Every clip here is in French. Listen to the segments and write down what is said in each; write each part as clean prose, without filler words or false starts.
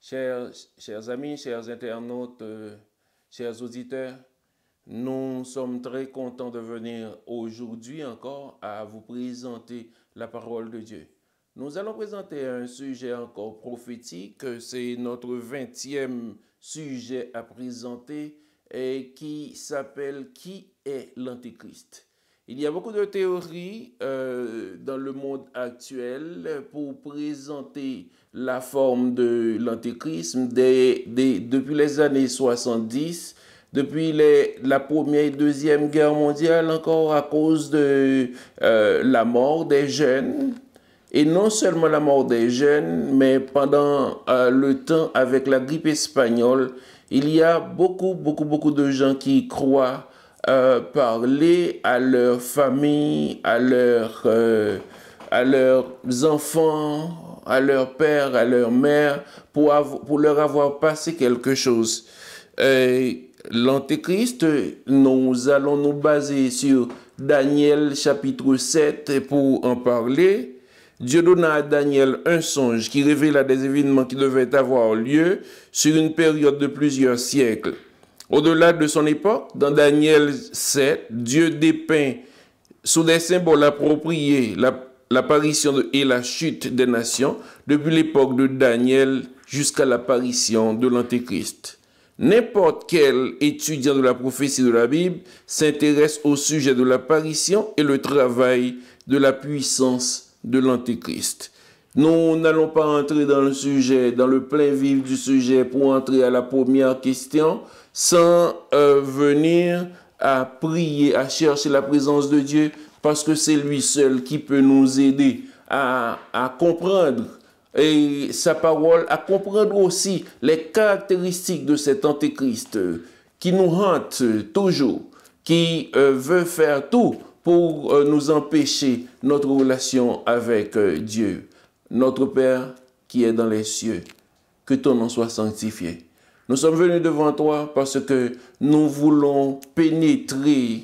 Chers amis, chers internautes, chers auditeurs, nous sommes très contents de venir aujourd'hui encore à vous présenter la parole de Dieu. Nous allons présenter un sujet encore prophétique, c'est notre 20e sujet à présenter et qui s'appelle « Qui est l'Antéchrist ?» Il y a beaucoup de théories dans le monde actuel pour présenter la forme de l'antéchrist depuis les années 70, depuis la Première et Deuxième Guerre mondiale, encore à cause de la mort des jeunes. Et non seulement la mort des jeunes, mais pendant le temps avec la grippe espagnole, il y a beaucoup de gens qui croient parler à leur famille, à leurs enfants, à leur père, à leur mère, pour leur avoir passé quelque chose. L'Antéchrist, nous allons nous baser sur Daniel chapitre 7 pour en parler. Dieu donna à Daniel un songe qui révéla des événements qui devaient avoir lieu sur une période de plusieurs siècles. Au-delà de son époque, dans Daniel 7, Dieu dépeint sous des symboles appropriés l'apparition et la chute des nations depuis l'époque de Daniel jusqu'à l'apparition de l'Antéchrist. N'importe quel étudiant de la prophétie de la Bible s'intéresse au sujet de l'apparition et le travail de la puissance de l'Antéchrist. Nous n'allons pas entrer dans le sujet, dans le plein vif du sujet pour entrer à la première question sans venir à prier, à chercher la présence de Dieu parce que c'est lui seul qui peut nous aider à comprendre et sa parole, à comprendre aussi les caractéristiques de cet antéchrist qui nous hante toujours, qui veut faire tout pour nous empêcher notre relation avec Dieu. Notre Père qui est dans les cieux, que ton nom soit sanctifié. Nous sommes venus devant toi parce que nous voulons pénétrer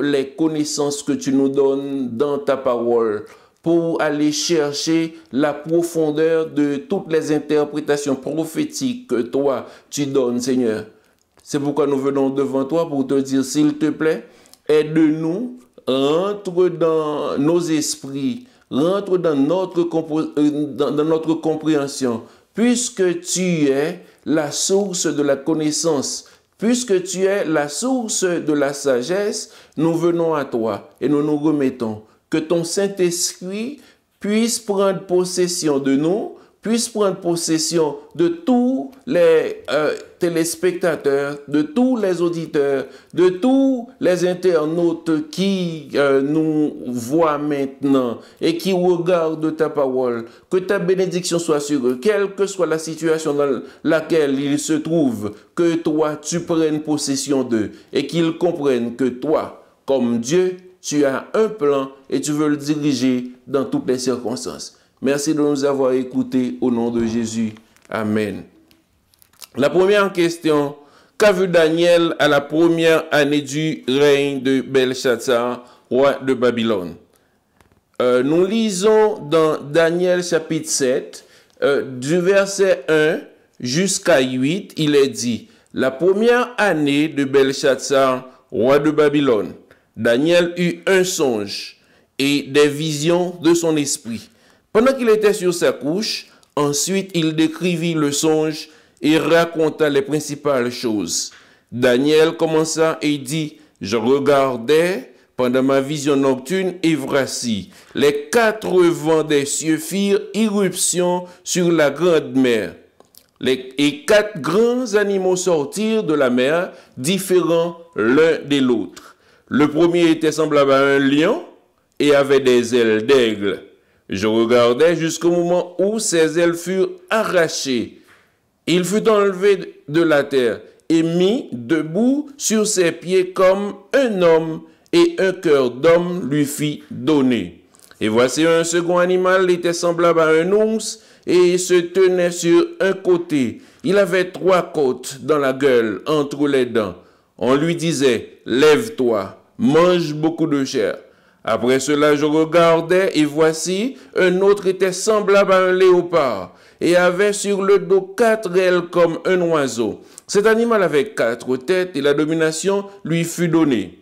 les connaissances que tu nous donnes dans ta parole pour aller chercher la profondeur de toutes les interprétations prophétiques que toi tu donnes, Seigneur. C'est pourquoi nous venons devant toi pour te dire, s'il te plaît, aide-nous, rentre dans nos esprits, rentre dans notre compréhension, puisque tu es la source de la connaissance, puisque tu es la source de la sagesse, nous venons à toi et nous nous remettons. Que ton Saint-Esprit puisse prendre possession de nous, puisse prendre possession de tous les téléspectateurs, de tous les auditeurs, de tous les internautes qui nous voient maintenant et qui regardent ta parole. Que ta bénédiction soit sur eux, quelle que soit la situation dans laquelle ils se trouvent, que toi, tu prennes possession d'eux et qu'ils comprennent que toi, comme Dieu, tu as un plan et tu veux le diriger dans toutes les circonstances. Merci de nous avoir écoutés au nom de Jésus. Amen. La première question, qu'a vu Daniel à la première année du règne de Belshazzar, roi de Babylone? Nous lisons dans Daniel chapitre 7, du verset 1 jusqu'à 8, il est dit, la première année de Belshazzar, roi de Babylone, Daniel eut un songe et des visions de son esprit. Pendant qu'il était sur sa couche, ensuite il décrivit le songe et raconta les principales choses. Daniel commença et dit, je regardais pendant ma vision nocturne et voici, les 4 vents des cieux firent irruption sur la grande mer. Et 4 grands animaux sortirent de la mer, différents l'un de l'autre. Le premier était semblable à un lion et avait des ailes d'aigle. Je regardais jusqu'au moment où ses ailes furent arrachées. Il fut enlevé de la terre et mis debout sur ses pieds comme un homme, et un cœur d'homme lui fit donner. Et voici un second animal, était semblable à un ours, et se tenait sur un côté. Il avait 3 côtes dans la gueule, entre les dents. On lui disait, lève-toi, mange beaucoup de chair. Après cela, je regardais, et voici, un autre était semblable à un léopard, et avait sur le dos 4 ailes comme un oiseau. Cet animal avait 4 têtes, et la domination lui fut donnée.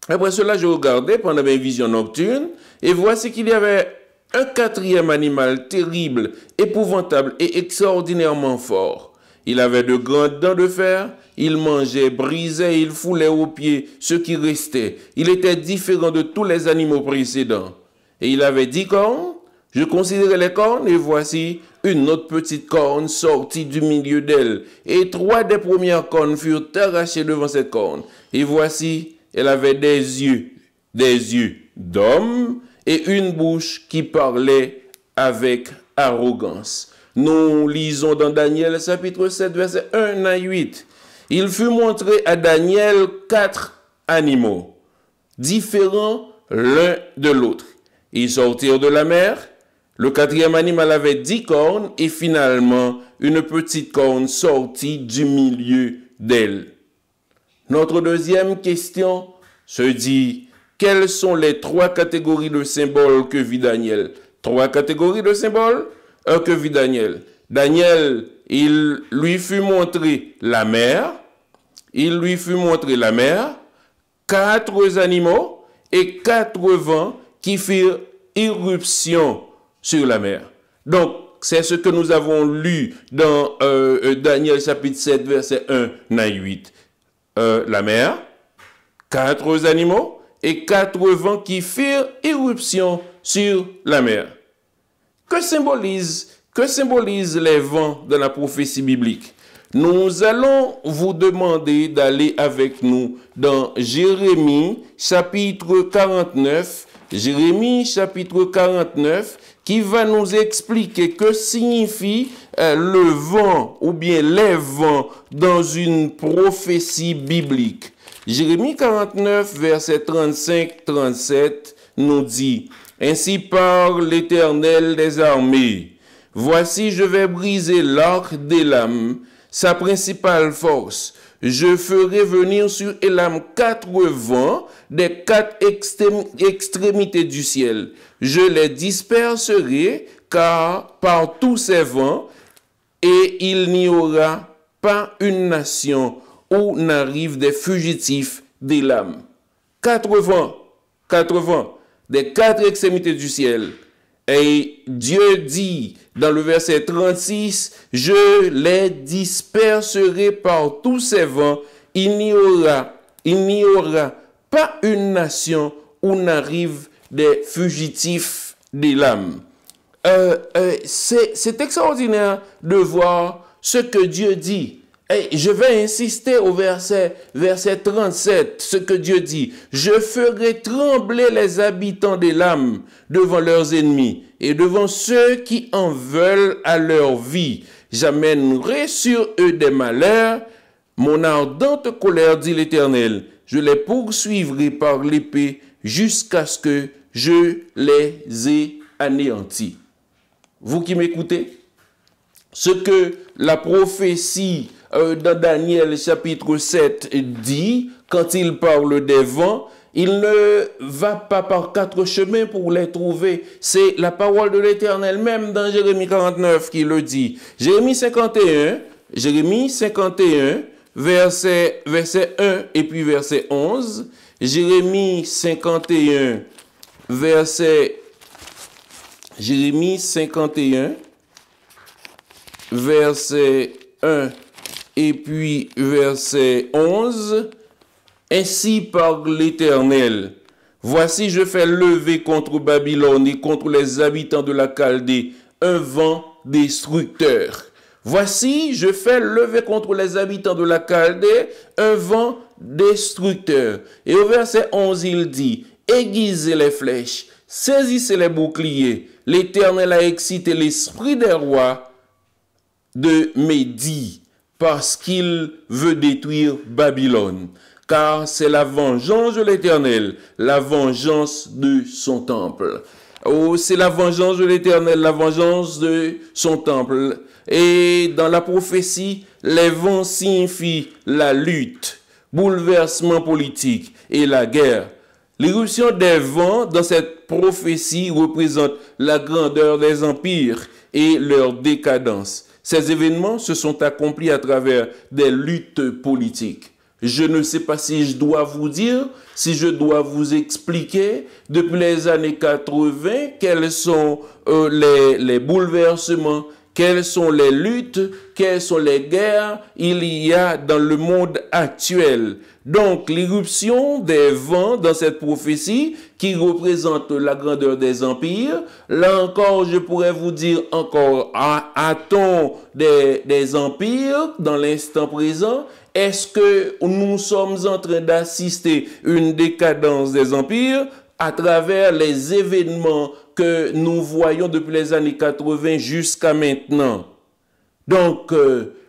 Après cela, je regardais pendant mes visions nocturnes, et voici qu'il y avait un 4e animal terrible, épouvantable et extraordinairement fort. Il avait de grandes dents de fer, il mangeait, brisait, il foulait aux pieds ce qui restait. Il était différent de tous les animaux précédents. Et il avait 10 cornes. Je considérais les cornes, et voici une autre petite corne sortie du milieu d'elle. Et 3 des premières cornes furent arrachées devant cette corne. Et voici, elle avait des yeux d'homme, et une bouche qui parlait avec arrogance. Nous lisons dans Daniel chapitre 7, verset 1 à 8. Il fut montré à Daniel 4 animaux, différents l'un de l'autre. Ils sortirent de la mer. Le 4e animal avait 10 cornes, et finalement, une petite corne sortit du milieu d'elle. Notre deuxième question se dit: quelles sont les 3 catégories de symboles que vit Daniel? 3 catégories de symboles que vit Daniel. Daniel, il lui fut montré la mer. Il lui fut montré la mer, 4 animaux et 4 vents qui firent irruption sur la mer. Donc, c'est ce que nous avons lu dans Daniel chapitre 7, verset 1 à 8. La mer, 4 animaux et 4 vents qui firent irruption sur la mer. Que symbolisent les vents dans la prophétie biblique? Nous allons vous demander d'aller avec nous dans Jérémie chapitre 49, Jérémie chapitre 49, qui va nous expliquer que signifie le vent ou bien les vents dans une prophétie biblique. Jérémie 49, verset 35-37 nous dit: ainsi parle l'Éternel des armées. Voici, je vais briser l'arc d'Élam, sa principale force. Je ferai venir sur Élam 4 vents des 4 extrémités du ciel. Je les disperserai, car par tous ces vents, et il n'y aura pas une nation où n'arrivent des fugitifs d'Élam. 4 vents des 4 extrémités du ciel. Et Dieu dit dans le verset 36, je les disperserai par tous ces vents, il n'y aura pas une nation où n'arrivent des fugitifs d'Élam. C'est extraordinaire de voir ce que Dieu dit. Et je vais insister au verset 37, ce que Dieu dit. Je ferai trembler les habitants d'Élam devant leurs ennemis et devant ceux qui en veulent à leur vie. J'amènerai sur eux des malheurs. Mon ardente colère, dit l'Éternel, je les poursuivrai par l'épée jusqu'à ce que je les ai anéantis. Vous qui m'écoutez, ce que la prophétie dans Daniel chapitre 7 dit, quand il parle des vents, il ne va pas par 4 chemins pour les trouver. C'est la parole de l'Éternel même dans Jérémie 49 qui le dit. Jérémie 51, verset 1 et puis verset 11. Jérémie 51, verset 1 et puis verset 11. Ainsi parle l'Éternel. Voici, je fais lever contre Babylone et contre les habitants de la Chaldée un vent destructeur. Voici, je fais lever contre les habitants de la Chaldée un vent destructeur. Et au verset 11, il dit, aiguisez les flèches, saisissez les boucliers. L'Éternel a excité l'esprit des rois de Médie parce qu'il veut détruire Babylone. Car c'est la vengeance de l'Éternel, la vengeance de son temple. Oh, c'est la vengeance de l'Éternel, la vengeance de son temple. Et dans la prophétie, les vents signifient la lutte, bouleversement politique et la guerre. L'irruption des vents dans cette prophétie représente la grandeur des empires et leur décadence. Ces événements se sont accomplis à travers des luttes politiques. Je ne sais pas si je dois vous dire, si je dois vous expliquer, depuis les années 80, quels sont les bouleversements, quelles sont les luttes, quelles sont les guerres il y a dans le monde actuel. Donc, l'irruption des vents dans cette prophétie qui représente la grandeur des empires. Là encore, je pourrais vous dire encore, a-t-on des empires dans l'instant présent? Est-ce que nous sommes en train d'assister à une décadence des empires à travers les événements que nous voyons depuis les années 80 jusqu'à maintenant? Donc,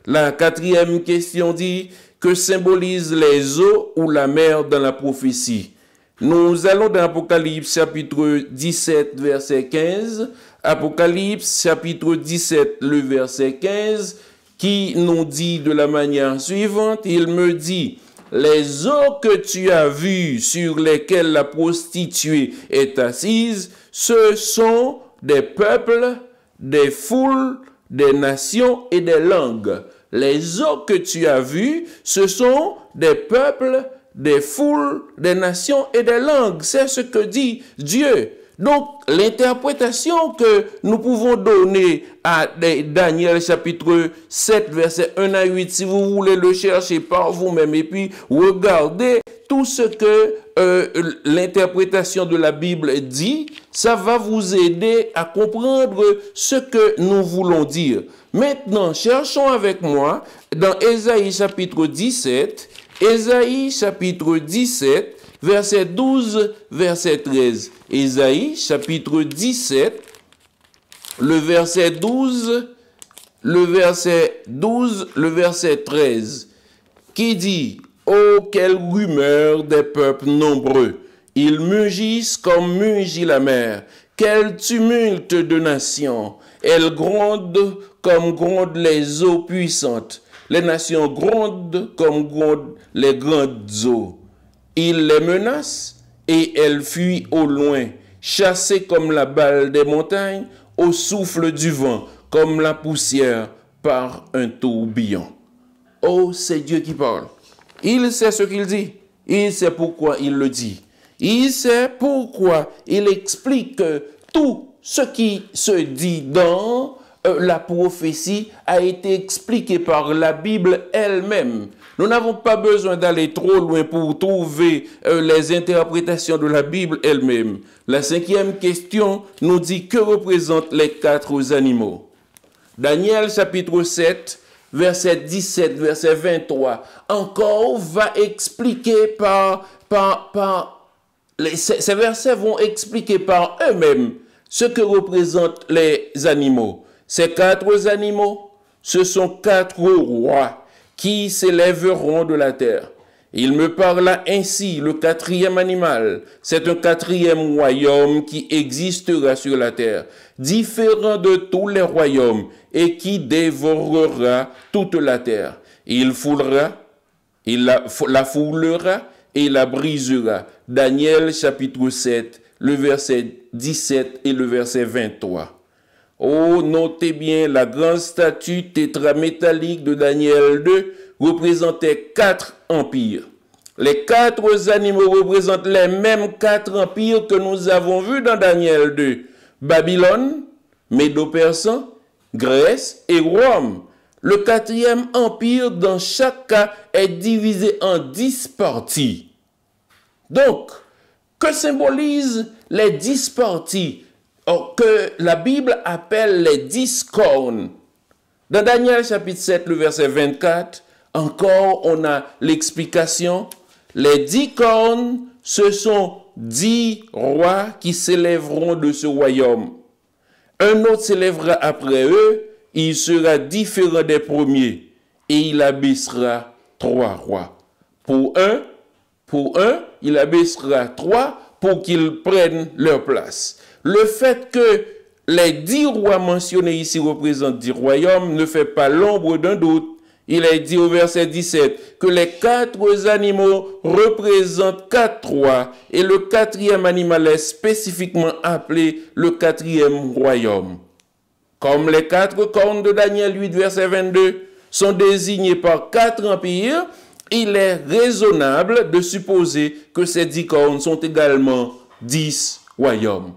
la quatrième question dit, que symbolisent les eaux ou la mer dans la prophétie? Nous allons dans Apocalypse chapitre 17, verset 15. Apocalypse chapitre 17, le verset 15, qui nous dit de la manière suivante, il me dit, les eaux que tu as vues sur lesquelles la prostituée est assise, ce sont des peuples, des foules, des nations et des langues. Les eaux que tu as vues, ce sont des peuples, des foules, des nations et des langues. C'est ce que dit Dieu. Donc, l'interprétation que nous pouvons donner à Daniel chapitre 7, verset 1 à 8, si vous voulez le chercher par vous-même et puis regardez tout ce que l'interprétation de la Bible dit, ça va vous aider à comprendre ce que nous voulons dire. Maintenant, cherchons avec moi dans Ésaïe chapitre 17, Ésaïe chapitre 17, verset 12, verset 13. Ésaïe chapitre 17, le verset 12, le verset 12, le verset 13, qui dit, « Oh, quelle rumeur des peuples nombreux! Ils mugissent comme mugit la mer. Quel tumulte de nations! Elles grondent comme grondent les eaux puissantes. Les nations grondent comme grondent les grandes eaux. Ils les menacent et elles fuient au loin, chassées comme la balle des montagnes, au souffle du vent, comme la poussière par un tourbillon. » Oh, c'est Dieu qui parle. Il sait ce qu'il dit. Il sait pourquoi il le dit. Il sait pourquoi il explique tout ce qui se dit dans la prophétie a été expliqué par la Bible elle-même. Nous n'avons pas besoin d'aller trop loin pour trouver les interprétations de la Bible elle-même. La cinquième question nous dit que représentent les quatre animaux. Daniel chapitre 7, verset 17, verset 23, encore va expliquer ces versets vont expliquer par eux-mêmes ce que représentent les animaux. Ces quatre animaux, ce sont quatre rois qui s'élèveront de la terre. Il me parla ainsi, le quatrième animal, c'est un quatrième royaume qui existera sur la terre, différent de tous les royaumes, et qui dévorera toute la terre. Il foulera, il la foulera et la brisera. Daniel chapitre 7, le verset 17 et le verset 23. Oh, notez bien, la grande statue tétramétallique de Daniel 2 représentait quatre empires. Les quatre animaux représentent les mêmes quatre empires que nous avons vus dans Daniel 2. Babylone, Médo-Persan, Grèce et Rome. Le quatrième empire, dans chaque cas, est divisé en 10 parties. Donc, que symbolisent les 10 parties que la Bible appelle les 10 cornes? Dans Daniel chapitre 7, le verset 24, encore on a l'explication. Les 10 cornes, ce sont 10 rois qui s'élèveront de ce royaume. Un autre s'élèvera après eux, il sera différent des premiers, et il abaissera 3 rois. Pour un, il abaissera 3 pour qu'ils prennent leur place. Le fait que les 10 rois mentionnés ici représentent 10 royaumes ne fait pas l'ombre d'un doute. Il est dit au verset 17 que les 4 animaux représentent 4 rois et le 4e animal est spécifiquement appelé le 4e royaume. Comme les 4 cornes de Daniel 8, verset 22 sont désignés par 4 empires, il est raisonnable de supposer que ces 10 cornes sont également 10 royaumes.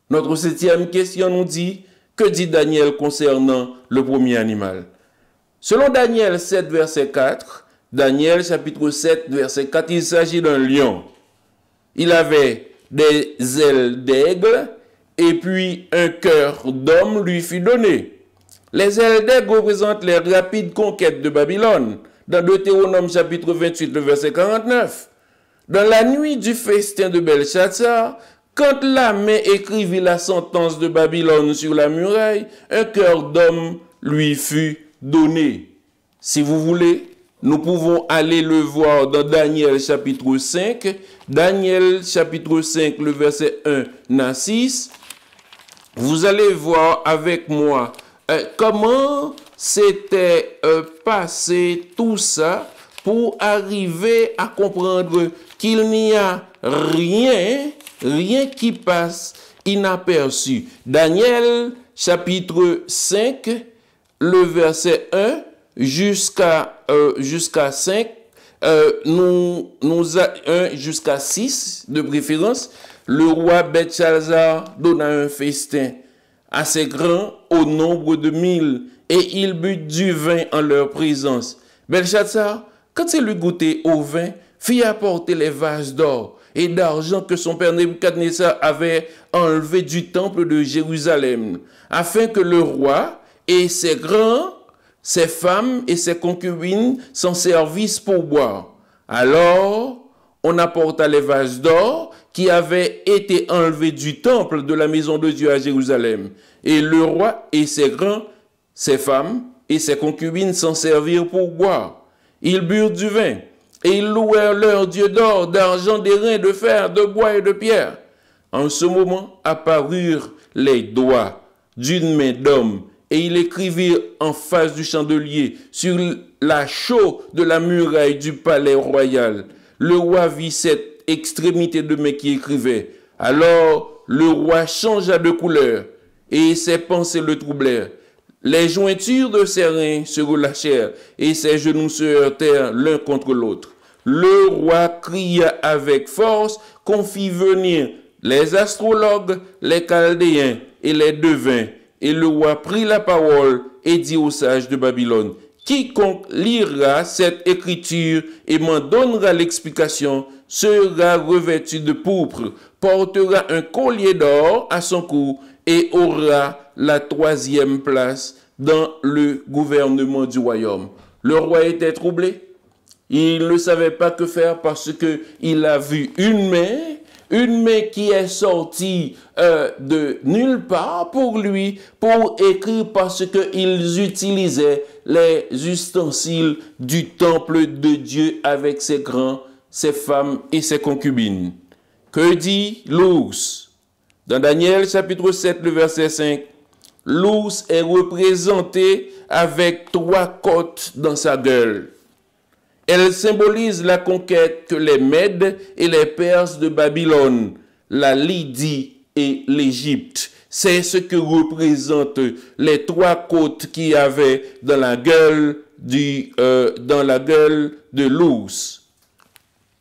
Notre 7e question nous dit, que dit Daniel concernant le premier animal? Selon Daniel 7, verset 4, Daniel chapitre 7, verset 4, il s'agit d'un lion. Il avait des ailes d'aigle et puis un cœur d'homme lui fut donné. Les ailes d'aigle représentent les rapides conquêtes de Babylone, dans Deutéronome chapitre 28, le verset 49. Dans la nuit du festin de Belshazzar, quand la main écrivit la sentence de Babylone sur la muraille, un cœur d'homme lui fut donné. Si vous voulez, nous pouvons aller le voir dans Daniel chapitre 5. Daniel chapitre 5, le verset 1 à 6. Vous allez voir avec moi comment s'était passé tout ça pour arriver à comprendre qu'il n'y a rien qui passe inaperçu. Daniel chapitre 5, le verset 1 jusqu'à 5, 1 jusqu'à 6 de préférence, le roi Belshazzar donna un festin assez grand au nombre de 1000 et il but du vin en leur présence. Belshazzar, quand il eut goûté au vin, fit apporter les vases d'or et d'argent que son père Nebuchadnezzar avait enlevé du temple de Jérusalem, afin que le roi et ses grands, ses femmes et ses concubines s'en servissent pour boire. Alors, on apporta les vases d'or qui avaient été enlevés du temple de la maison de Dieu à Jérusalem. Et le roi et ses grands, ses femmes et ses concubines s'en servirent pour boire. Ils burent du vin et ils louèrent leur Dieu d'or, d'argent, d'airain, de fer, de bois et de pierre. En ce moment apparurent les doigts d'une main d'homme et ils écrivirent en face du chandelier sur la chaux de la muraille du palais royal. Le roi vit cette extrémité de main qui écrivait. Alors le roi changea de couleur et ses pensées le troublèrent. Les jointures de ses reins se relâchèrent et ses genoux se heurtèrent l'un contre l'autre. Le roi cria avec force qu'on fit venir les astrologues, les chaldéens et les devins. Et le roi prit la parole et dit aux sages de Babylone, « Quiconque lira cette écriture et m'en donnera l'explication sera revêtu de pourpre, portera un collier d'or à son cou et aura la 3e place dans le gouvernement du royaume. » Le roi était troublé. Il ne savait pas que faire parce qu'il a vu une main qui est sortie de nulle part pour lui, pour écrire parce qu'ils utilisaient les ustensiles du temple de Dieu avec ses grands, ses femmes et ses concubines. Que dit l'ours? Dans Daniel chapitre 7, le verset 5, l'ours est représenté avec 3 côtes dans sa gueule. Elle symbolise la conquête que les Mèdes et les Perses de Babylone, la Lydie et l'Égypte. C'est ce que représentent les 3 côtes qu'il y avait dans la gueule de l'ours.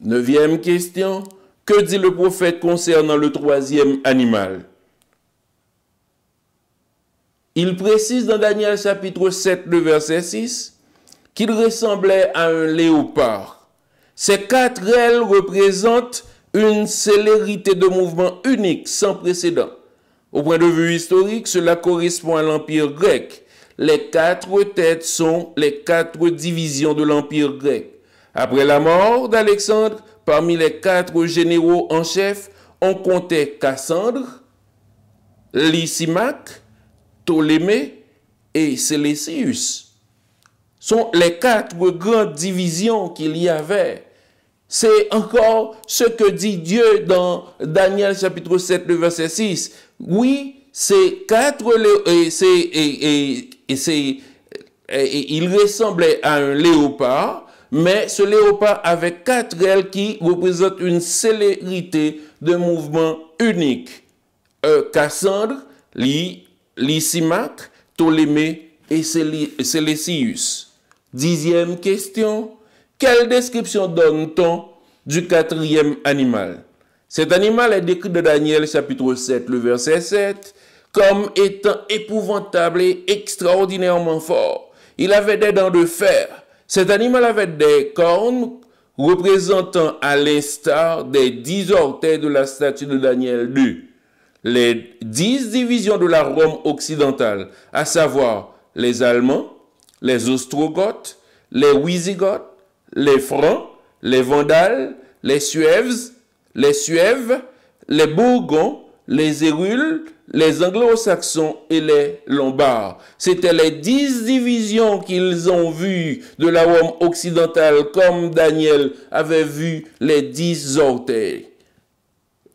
9e question. Que dit le prophète concernant le 3e animal? Il précise dans Daniel chapitre 7, le verset 6, qu'il ressemblait à un léopard. Ces 4 ailes représentent une célérité de mouvement unique, sans précédent. Au point de vue historique, cela correspond à l'Empire grec. Les 4 têtes sont les 4 divisions de l'Empire grec. Après la mort d'Alexandre, parmi les 4 généraux en chef, on comptait Cassandre, Lysimaque, Ptolémée et Séleucus. Sont les 4 grandes divisions qu'il y avait. C'est encore ce que dit Dieu dans Daniel chapitre 7, le verset 6. Oui, ces 4 il ressemblait à un léopard, mais ce léopard avait 4 ailes qui représentent une célérité de mouvement unique. Cassandre, Lysimaque, Ptolémée et Séleucus. 10e question. Quelle description donne-t-on du 4e animal? Cet animal est décrit dans Daniel chapitre 7, le verset 7, comme étant épouvantable et extraordinairement fort. Il avait des dents de fer. Cet animal avait des cornes représentant à l'instar des 10 orteils de la statue de Daniel 2. Les 10 divisions de la Rome occidentale, à savoir les Allemands, les Ostrogoths, les Wisigoths, les Francs, les Vandales, les Suèves, les Bourgons, les Hérules, les Anglo-Saxons et les Lombards. C'étaient les 10 divisions qu'ils ont vues de la Rome occidentale, comme Daniel avait vu les 10 orteils.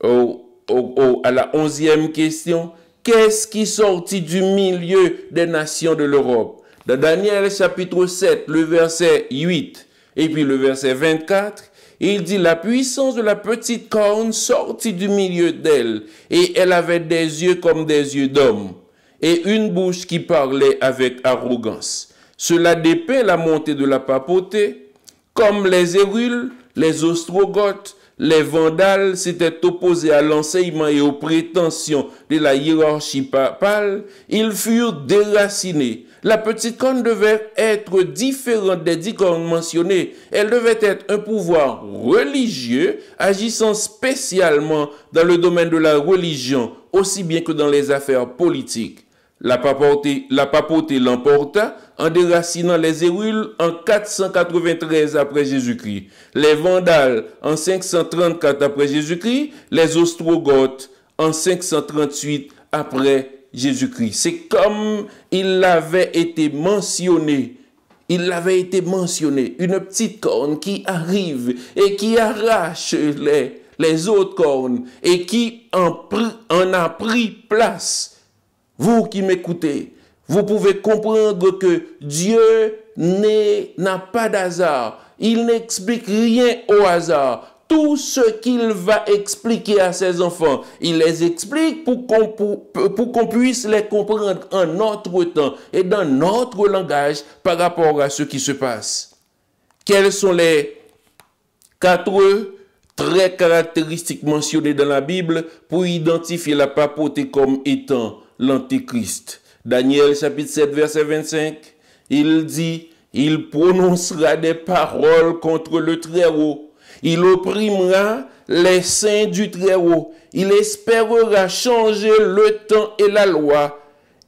À la 11e question, qu'est-ce qui sortit du milieu des nations de l'Europe? Dans Daniel chapitre 7, le verset 8 et puis le verset 24, il dit: la puissance de la petite corne sortit du milieu d'elle, et elle avait des yeux comme des yeux d'homme, et une bouche qui parlait avec arrogance. Cela dépeint la montée de la papauté, comme les Hérules, les Ostrogoths, les Vandales s'étaient opposés à l'enseignement et aux prétentions de la hiérarchie papale, ils furent déracinés. La petite corne devait être différente des 10 cornes mentionnées. Elle devait être un pouvoir religieux agissant spécialement dans le domaine de la religion, aussi bien que dans les affaires politiques. La papauté l'emporta en déracinant les Hérules en 493 après Jésus-Christ, les Vandales en 534 après Jésus-Christ, les Ostrogoths en 538 après Jésus-Christ. C'est comme il avait été mentionné. Il avait été mentionné, une petite corne qui arrive et qui arrache les autres cornes et qui en a pris place. Vous qui m'écoutez, vous pouvez comprendre que Dieu n'a pas d'hasard. Il n'explique rien au hasard. Tout ce qu'il va expliquer à ses enfants, il les explique pour qu'on puisse les comprendre en notre temps et dans notre langage par rapport à ce qui se passe. Quels sont les 4 traits caractéristiques mentionnés dans la Bible pour identifier la papauté comme étant l'Antéchrist? Daniel chapitre 7 verset 25, il dit: il prononcera des paroles contre le Très-Haut. Il opprimera les saints du Très-Haut. Il espérera changer le temps et la loi.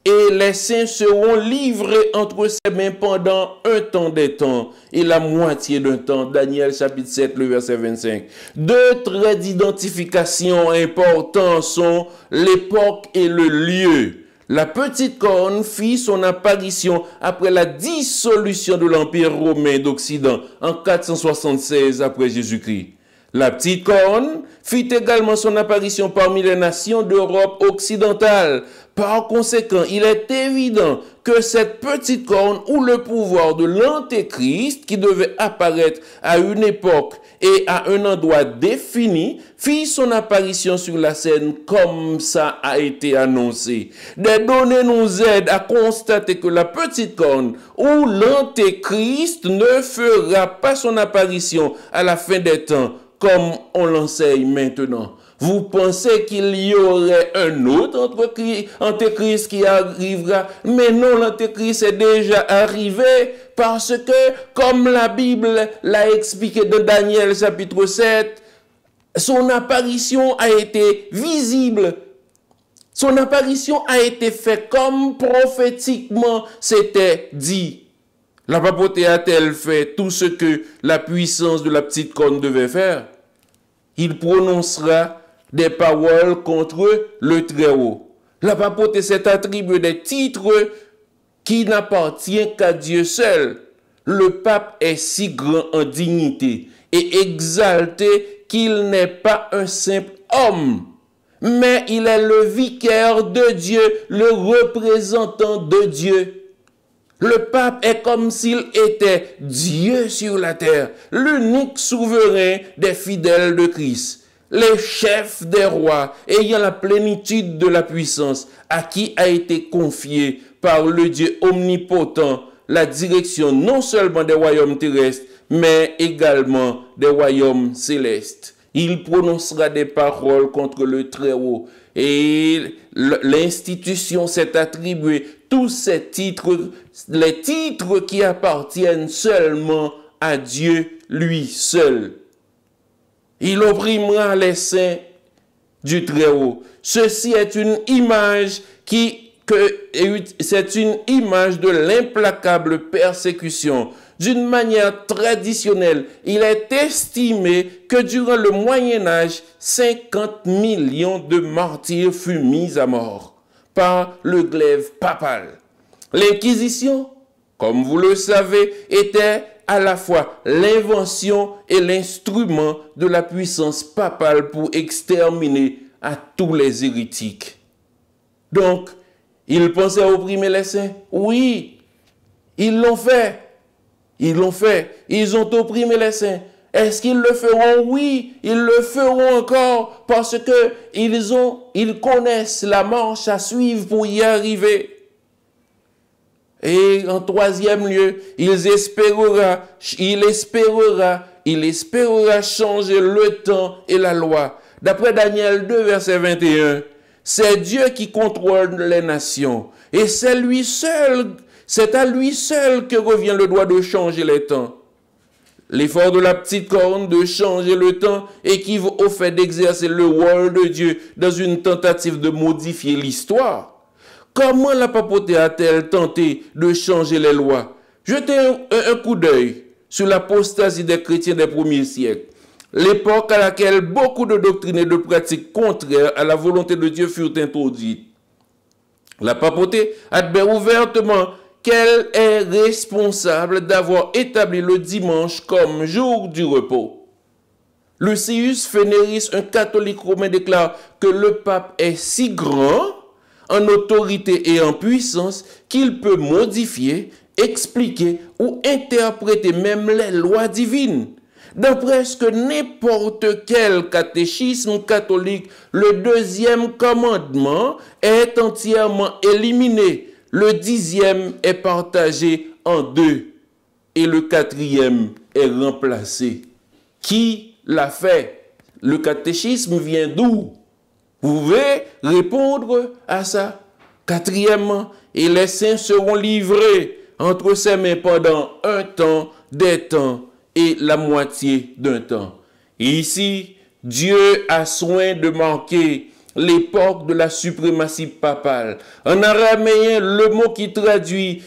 Et les saints seront livrés entre ses mains pendant un temps des temps et la moitié d'un temps. Daniel chapitre 7, le verset 25. 2 traits d'identification importants sont l'époque et le lieu. La petite corne fit son apparition après la dissolution de l'Empire romain d'Occident en 476 après Jésus-Christ. La petite corne fit également son apparition parmi les nations d'Europe occidentale. Par conséquent, il est évident que cette petite corne ou le pouvoir de l'Antéchrist qui devait apparaître à une époque et à un endroit défini fit son apparition sur la scène comme ça a été annoncé. Des données nous aident à constater que la petite corne ou l'Antéchrist ne fera pas son apparition à la fin des temps comme on l'enseigne maintenant. Vous pensez qu'il y aurait un autre antéchrist qui arrivera, mais non, l'antéchrist est déjà arrivé parce que, comme la Bible l'a expliqué dans Daniel chapitre 7, son apparition a été visible. Son apparition a été faite comme prophétiquement c'était dit. La papauté a-t-elle fait tout ce que la puissance de la petite corne devait faire? Il prononcera des paroles contre le Très-Haut. La papauté s'est attribué des titres qui n'appartiennent qu'à Dieu seul. Le pape est si grand en dignité et exalté qu'il n'est pas un simple homme, mais il est le vicaire de Dieu, le représentant de Dieu. Le pape est comme s'il était Dieu sur la terre, l'unique souverain des fidèles de Christ, les chefs des rois ayant la plénitude de la puissance, à qui a été confié par le Dieu omnipotent la direction non seulement des royaumes terrestres, mais également des royaumes célestes. Il prononcera des paroles contre le Très-Haut et l'institution s'est attribuée tous ces titres, les titres qui appartiennent seulement à Dieu lui seul. Il opprimera les saints du Très-Haut. Ceci est une image c'est une image de l'implacable persécution. D'une manière traditionnelle, il est estimé que durant le Moyen-Âge, 50 millions de martyrs furent mis à mort par le glaive papal. L'Inquisition, comme vous le savez, était à la fois l'invention et l'instrument de la puissance papale pour exterminer à tous les hérétiques. Donc, ils pensaient opprimer les saints? Oui, ils l'ont fait. Ils l'ont fait. Ils ont opprimé les saints. Est-ce qu'ils le feront? Oui, ils le feront encore parce que ils connaissent la marche à suivre pour y arriver. Et en troisième lieu, il espérera changer le temps et la loi. D'après Daniel 2, verset 21, c'est Dieu qui contrôle les nations. Et c'est à lui seul que revient le droit de changer les temps. L'effort de la petite corne de changer le temps équivaut au fait d'exercer le rôle de Dieu dans une tentative de modifier l'histoire. Comment la papauté a-t-elle tenté de changer les lois? Jetez un coup d'œil sur l'apostasie des chrétiens des premiers siècles, l'époque à laquelle beaucoup de doctrines et de pratiques contraires à la volonté de Dieu furent introduites. La papauté admet ouvertement qu'elle est responsable d'avoir établi le dimanche comme jour du repos. Lucius Fénéris, un catholique romain, déclare que le pape est si grand en autorité et en puissance qu'il peut modifier, expliquer ou interpréter même les lois divines. Dans presque n'importe quel catéchisme catholique, le deuxième commandement est entièrement éliminé. Le 10e est partagé en deux et le 4e est remplacé. Qui l'a fait? Le catéchisme vient d'où? Vous pouvez répondre à ça. Quatrièmement, et les saints seront livrés entre ses mains pendant un temps, des temps et la moitié d'un temps. Et ici, Dieu a soin de marquer l'époque de la suprématie papale. En araméen, le mot qui traduit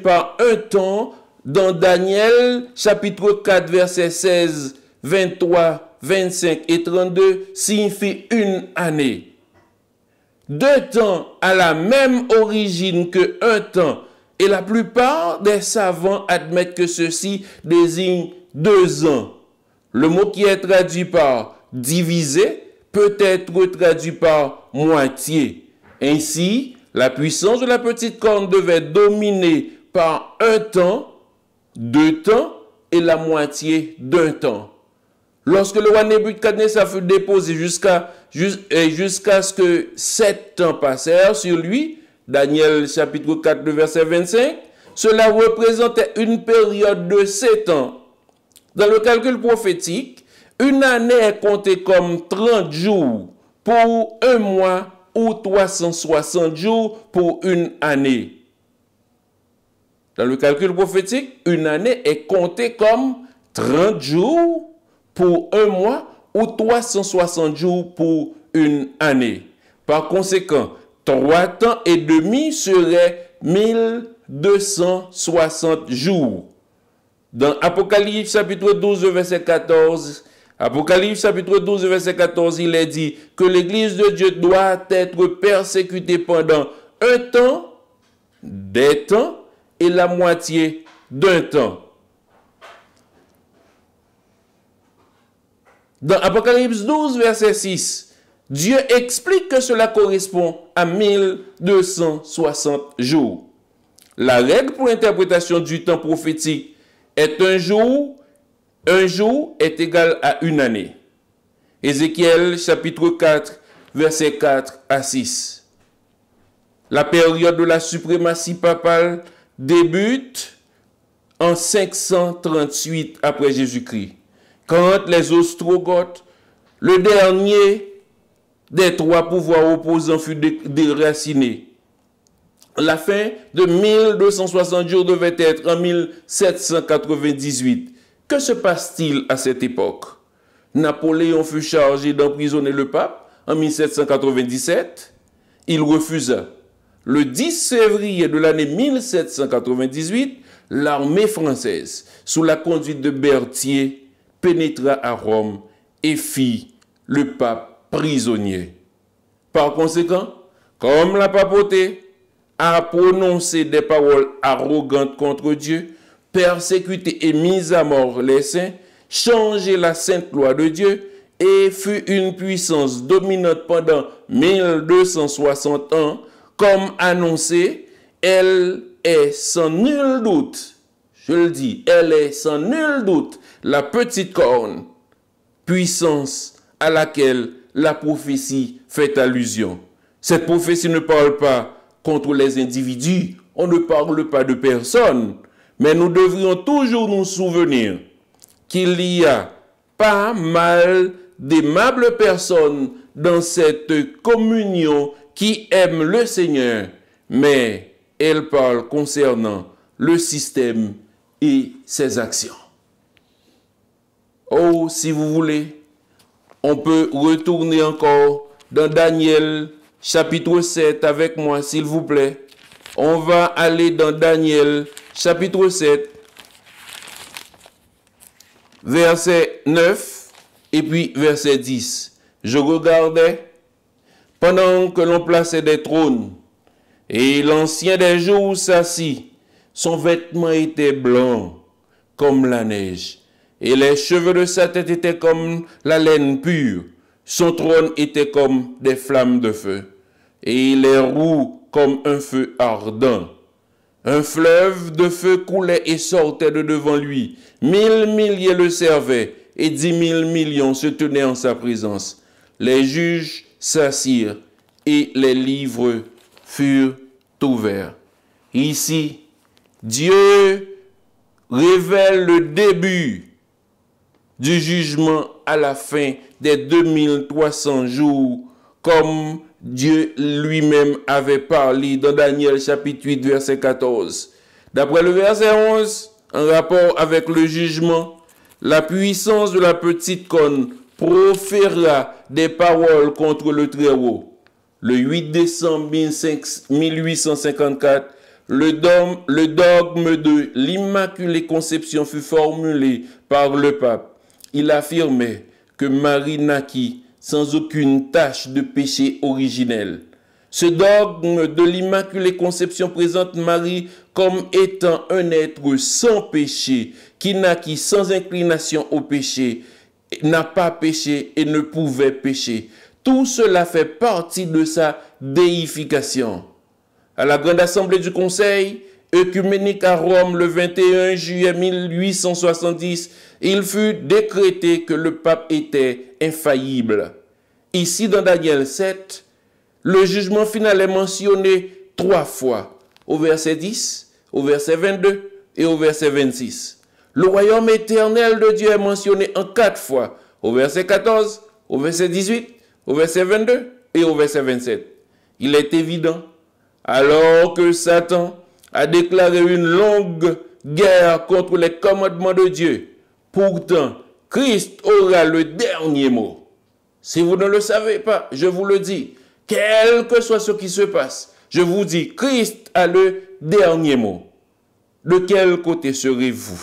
par un temps, dans Daniel, chapitre 4, versets 16, 23, 25 et 32, signifie une année. Deux temps a la même origine que un temps, et la plupart des savants admettent que ceci désigne 2 ans. Le mot qui est traduit par divisé peut être traduit par moitié. Ainsi, la puissance de la petite corne devait dominer par un temps, 2 temps et la moitié d'un temps. Lorsque le roi Nebuchadnezzar fut déposé jusqu'à ce que 7 ans passèrent sur lui, Daniel chapitre 4, verset 25, cela représentait une période de 7 ans. Dans le calcul prophétique, une année est comptée comme 30 jours pour un mois ou 360 jours pour une année. Dans le calcul prophétique, une année est comptée comme 30 jours pour un mois ou 360 jours pour une année. Par conséquent, 3 temps et demi serait 1260 jours. Dans Apocalypse chapitre 12, verset 14, il est dit que l'Église de Dieu doit être persécutée pendant un temps, des temps et la moitié d'un temps. Dans Apocalypse 12, verset 6, Dieu explique que cela correspond à 1260 jours. La règle pour l'interprétation du temps prophétique est un jour est égal à une année. Ézéchiel chapitre 4, versets 4 à 6. La période de la suprématie papale débute en 538 après Jésus-Christ, quand les Ostrogoths, le dernier des trois pouvoirs opposants, fut déraciné. La fin de 1260 jours devait être en 1798. Que se passe-t-il à cette époque? Napoléon fut chargé d'emprisonner le pape en 1797. Il refusa. Le 10 février de l'année 1798, l'armée française, sous la conduite de Berthier, pénétra à Rome et fit le pape prisonnier. Par conséquent, comme la papauté a prononcé des paroles arrogantes contre Dieu, persécuté et mis à mort les saints, changé la sainte loi de Dieu et fut une puissance dominante pendant 1260 ans, comme annoncé, elle est sans nul doute, je le dis, elle est sans nul doute la petite corne, puissance à laquelle la prophétie fait allusion. Cette prophétie ne parle pas contre les individus, on ne parle pas de personne, mais nous devrions toujours nous souvenir qu'il y a pas mal d'aimables personnes dans cette communion qui aiment le Seigneur, mais elles parlent concernant le système et ses actions. Oh, si vous voulez, on peut retourner encore dans Daniel chapitre 7 avec moi, s'il vous plaît. On va aller dans Daniel chapitre 7, verset 9 et puis verset 10. Je regardais pendant que l'on plaçait des trônes et l'ancien des jours s'assit. Son vêtement était blanc comme la neige et les cheveux de sa tête étaient comme la laine pure. Son trône était comme des flammes de feu et les roues comme un feu ardent. Un fleuve de feu coulait et sortait de devant lui. 1000 milliers le servaient et 10 000 millions se tenaient en sa présence. Les juges s'assirent et les livres furent ouverts. Ici, Dieu révèle le début du jugement à la fin des 2300 jours, comme Dieu lui-même avait parlé dans Daniel chapitre 8, verset 14. D'après le verset 11, en rapport avec le jugement, la puissance de la petite corne proféra des paroles contre le Très-Haut. Le 8 décembre 1854, le dogme de l'Immaculée Conception fut formulé par le pape. Il affirmait que Marie naquit sans aucune tache de péché originel. Ce dogme de l'Immaculée Conception présente Marie comme étant un être sans péché, qui naquit sans inclination au péché, n'a pas péché et ne pouvait pécher. Tout cela fait partie de sa déification. À la Grande Assemblée du Conseil œcuménique à Rome le 21 juillet 1870, il fut décrété que le pape était infaillible. Ici, dans Daniel 7, le jugement final est mentionné 3 fois, au verset 10, au verset 22 et au verset 26. Le royaume éternel de Dieu est mentionné en 4 fois, au verset 14, au verset 18, au verset 22 et au verset 27. Il est évident, alors que Satan a déclaré une longue guerre contre les commandements de Dieu, pourtant, Christ aura le dernier mot. Si vous ne le savez pas, je vous le dis, quel que soit ce qui se passe, je vous dis, Christ a le dernier mot. De quel côté serez-vous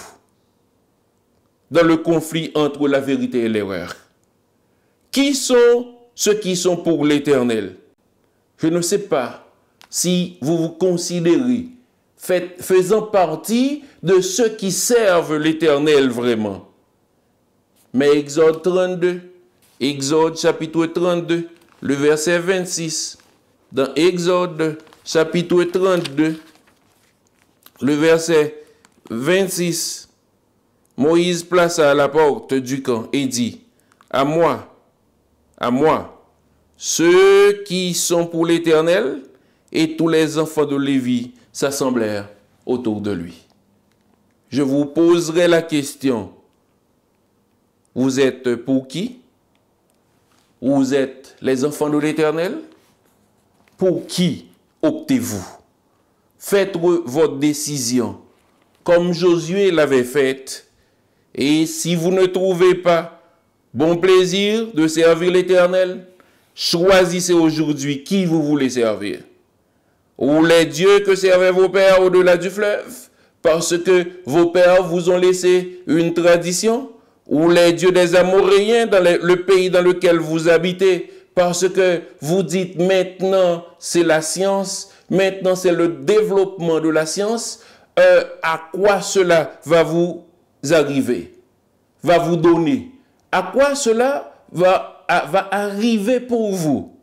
dans le conflit entre la vérité et l'erreur? Qui sont ceux qui sont pour l'Éternel? Je ne sais pas si vous vous considérez faisant partie de ceux qui servent l'Éternel vraiment. Mais Exode chapitre 32, le verset 26, dans Exode chapitre 32, le verset 26, Moïse plaça à la porte du camp et dit, à moi, ceux qui sont pour l'Éternel, et tous les enfants de Lévi s'assemblèrent autour de lui. Je vous poserai la question, vous êtes pour qui? Vous êtes les enfants de l'Éternel? Pour qui optez-vous? Faites votre décision comme Josué l'avait faite. Et si vous ne trouvez pas bon plaisir de servir l'Éternel, choisissez aujourd'hui qui vous voulez servir. Ou les dieux que servaient vos pères au-delà du fleuve, parce que vos pères vous ont laissé une tradition, ou les dieux des Amoréens dans le pays dans lequel vous habitez, parce que vous dites maintenant c'est la science, maintenant c'est le développement de la science, à quoi cela va vous arriver, va vous donner, à quoi cela va arriver pour vous.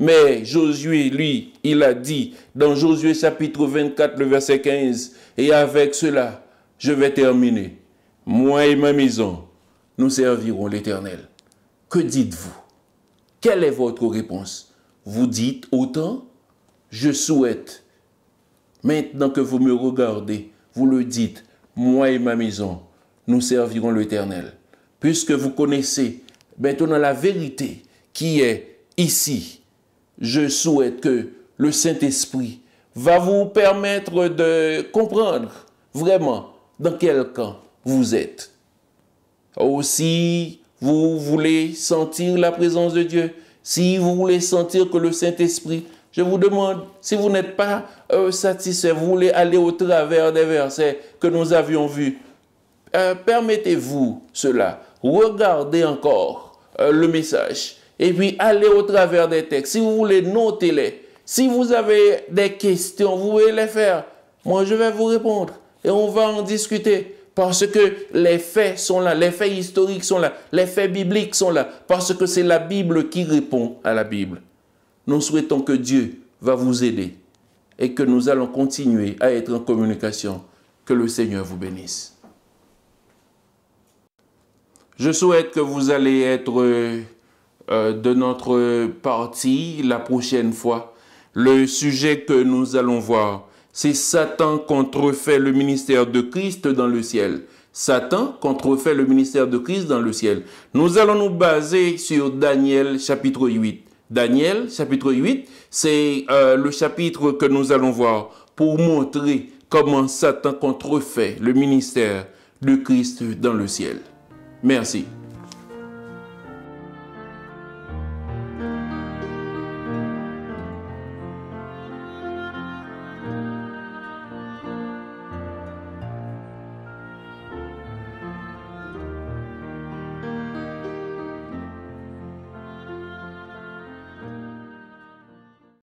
Mais Josué, lui, il a dit dans Josué chapitre 24, le verset 15, et avec cela, je vais terminer. Moi et ma maison, nous servirons l'Éternel. Que dites-vous? Quelle est votre réponse? Vous dites autant? Je souhaite, maintenant que vous me regardez, vous le dites, moi et ma maison, nous servirons l'Éternel. Puisque vous connaissez maintenant la vérité qui est ici, je souhaite que le Saint-Esprit va vous permettre de comprendre vraiment dans quel camp vous êtes. Aussi, vous voulez sentir la présence de Dieu, si vous voulez sentir que le Saint-Esprit, je vous demande, si vous n'êtes pas satisfait, vous voulez aller au travers des versets que nous avions vus, permettez-vous cela, regardez encore le message, et puis allez au travers des textes. Si vous voulez, notez-les. Si vous avez des questions, vous pouvez les faire. Moi, je vais vous répondre, et on va en discuter. Parce que les faits sont là, les faits historiques sont là, les faits bibliques sont là, parce que c'est la Bible qui répond à la Bible. Nous souhaitons que Dieu va vous aider et que nous allons continuer à être en communication. Que le Seigneur vous bénisse. Je souhaite que vous allez être de notre partie la prochaine fois. Le sujet que nous allons voir, c'est Satan contrefait le ministère de Christ dans le ciel. Satan contrefait le ministère de Christ dans le ciel. Nous allons nous baser sur Daniel chapitre 8. Daniel chapitre 8, c'est le chapitre que nous allons voir pour montrer comment Satan contrefait le ministère de Christ dans le ciel. Merci.